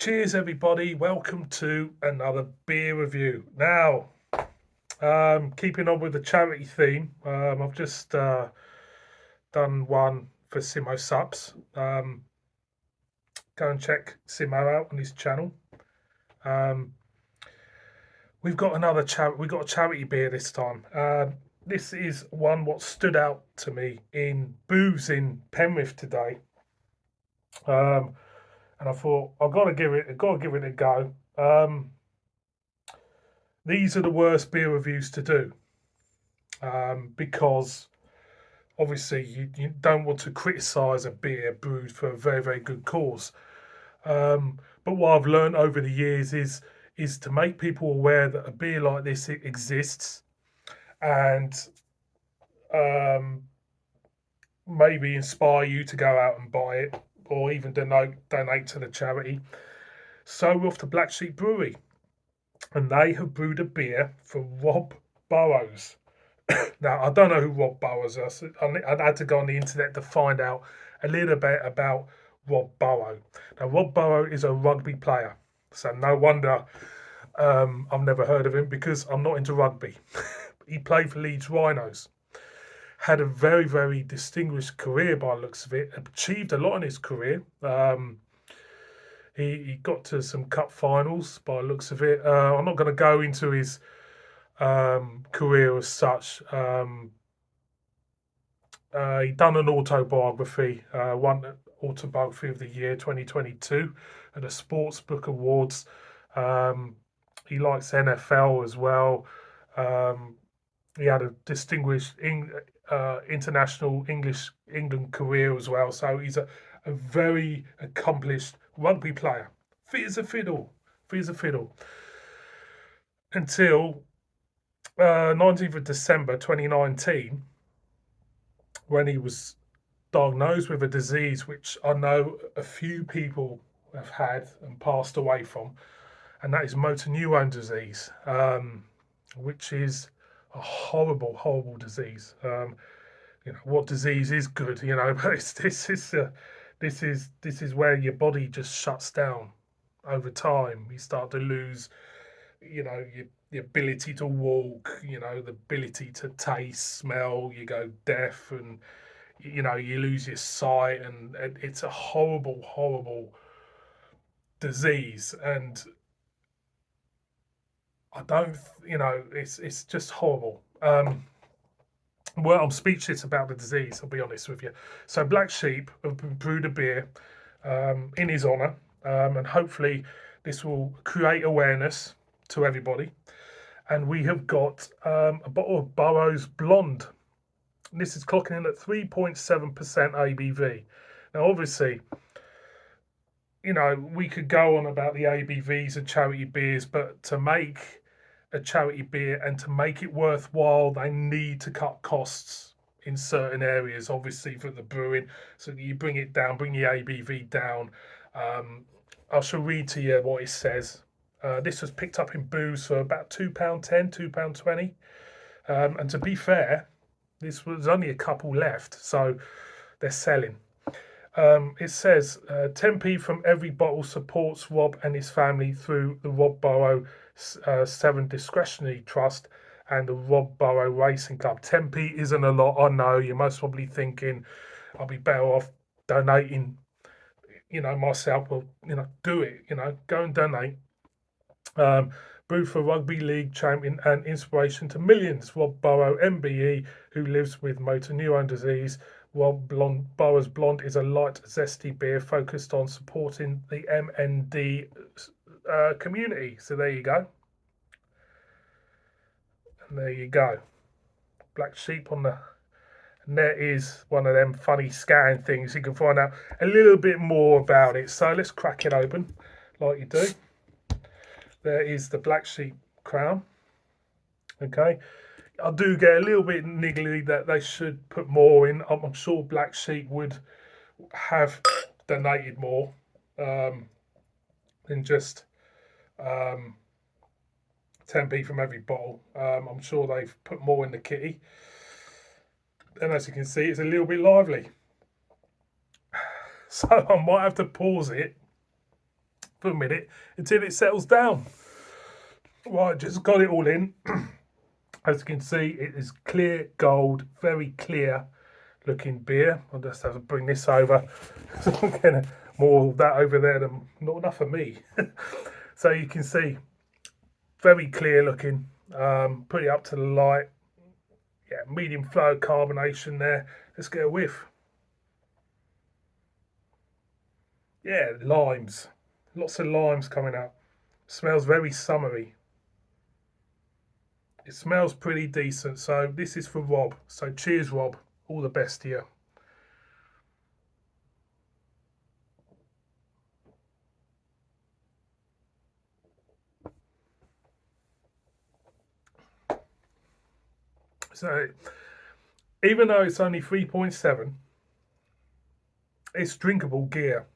Cheers, everybody. Welcome to another beer review. Now, keeping on with the charity theme, I've just done one for Simo Subs. Go and check Simo out on his channel. We've got another charity. We've got a charity beer this time. This is one what stood out to me in booths in Penrith today. And I thought I've got to give it a go. These are the worst beer reviews to do because obviously you don't want to criticise a beer brewed for a very, very good cause. But what I've learned over the years is to make people aware that a beer like this exists, and maybe inspire you to go out and buy it or even donate to the charity. So we're off to Black Sheep Brewery, and they have brewed a beer for Rob Burrows. Now, I don't know who Rob Burrows is. I had to go on the internet to find out a little bit about Rob Burrow. Now, Rob Burrow is a rugby player, so no wonder I've never heard of him, because I'm not into rugby. He played for Leeds Rhinos, had a very, very distinguished career by the looks of it, achieved a lot in his career. He got to some cup finals by the looks of it. I'm not going to go into his career as such. He done an autobiography, won Autobiography of the Year 2022 at the Sports Book Awards. He likes NFL as well. He had a distinguished international England career as well. So he's a very accomplished rugby player. Fit as a fiddle. Until 19th of December 2019, when he was diagnosed with a disease which I know a few people have had and passed away from, and that is motor neuron disease, which is a horrible, horrible disease. What disease is good, but this is where your body just shuts down over time. You start to lose, the ability to walk, the ability to taste, smell. You go deaf, and you lose your sight, and it's a horrible, horrible disease. And I don't, it's just horrible. Well, I'm speechless about the disease, I'll be honest with you. So Black Sheep have brewed a beer in his honour, and hopefully this will create awareness to everybody. And we have got a bottle of Burrow's Blonde. This is clocking in at 3.7% ABV. Now, obviously, we could go on about the ABVs of charity beers, but to make a charity beer and to make it worthwhile, they need to cut costs in certain areas, obviously, for the brewing. So you bring it down, bring your ABV down. I shall read to you what it says. This was picked up in booths for about £2.10, £2.20. And to be fair, this was only a couple left, so they're selling. It says 10p from every bottle supports Rob and his family through the Rob Burrow 7 Discretionary Trust and the Rob Burrow Racing Club. 10p isn't a lot, I know. You're most probably thinking I'll be better off donating, myself. Well, do it, go and donate. Brewed for rugby league champion and inspiration to millions, Rob Burrow, MBE, who lives with motor neuron disease. Burrow's Blonde is a light, zesty beer focused on supporting the MND community. So there you go. And there you go. Black Sheep on the... And there is one of them funny scan things. You can find out a little bit more about it. So let's crack it open like you do. There is the Black Sheep crown. Okay. I do get a little bit niggly that they should put more in. I'm sure Black Sheep would have donated more than just 10p from every bottle. I'm sure they've put more in the kitty. And as you can see, it's a little bit lively. So I might have to pause it for a minute until it settles down. Right, just got it all in. As you can see, it is clear gold, very clear looking beer. I'll just have to bring this over. I'm getting more of that over there than not enough for me. So you can see, very clear looking, put it up to the light. Yeah, medium flow carbonation there. Let's get a whiff. Yeah, limes. Lots of limes coming out. Smells very summery. It smells pretty decent. So this is for Rob. So cheers, Rob. All the best to you. So even though it's only 3.7, it's drinkable gear.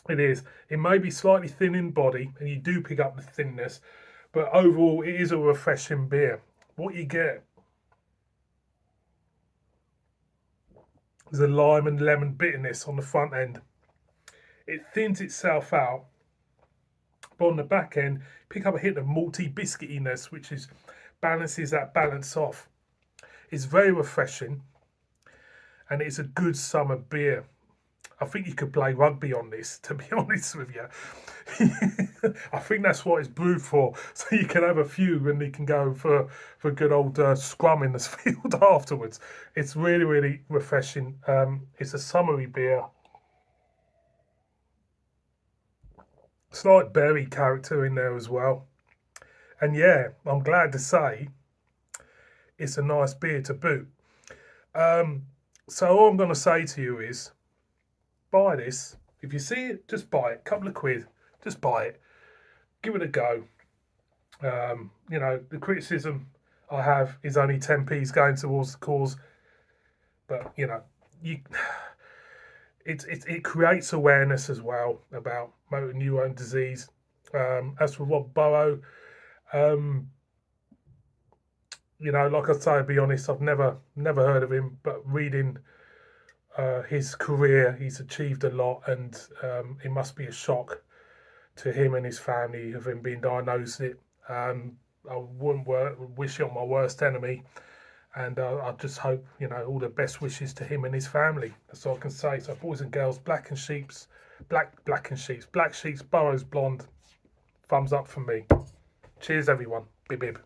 It is. It may be slightly thin in body, and you do pick up the thinness, but overall, it is a refreshing beer. What you get is a lime and lemon bitterness on the front end. It thins itself out, but on the back end, pick up a hint of malty biscuitiness, which balances that balance off. It's very refreshing, and it's a good summer beer. I think you could play rugby on this, to be honest with you. I think that's what it's brewed for. So you can have a few and you can go for a good old scrum in the field afterwards. It's really, really refreshing. It's a summery beer. Slight berry character in there as well. And yeah, I'm glad to say it's a nice beer to boot. So all I'm going to say to you is, buy this. If you see it, just buy it. Couple of quid, just buy it. Give it a go. The criticism I have is only 10p's going towards the cause, but it creates awareness as well about motor neurone disease. As for Rob Burrow, like I say, to be honest, I've never heard of him, but reading his career, he's achieved a lot, and it must be a shock to him and his family of him being diagnosed with it. I wouldn't wish it on my worst enemy, and I just hope all the best wishes to him and his family. That's all I can say. So boys and girls, black sheeps, Burrow's blonde. Thumbs up from me. Cheers, everyone. Bib bib.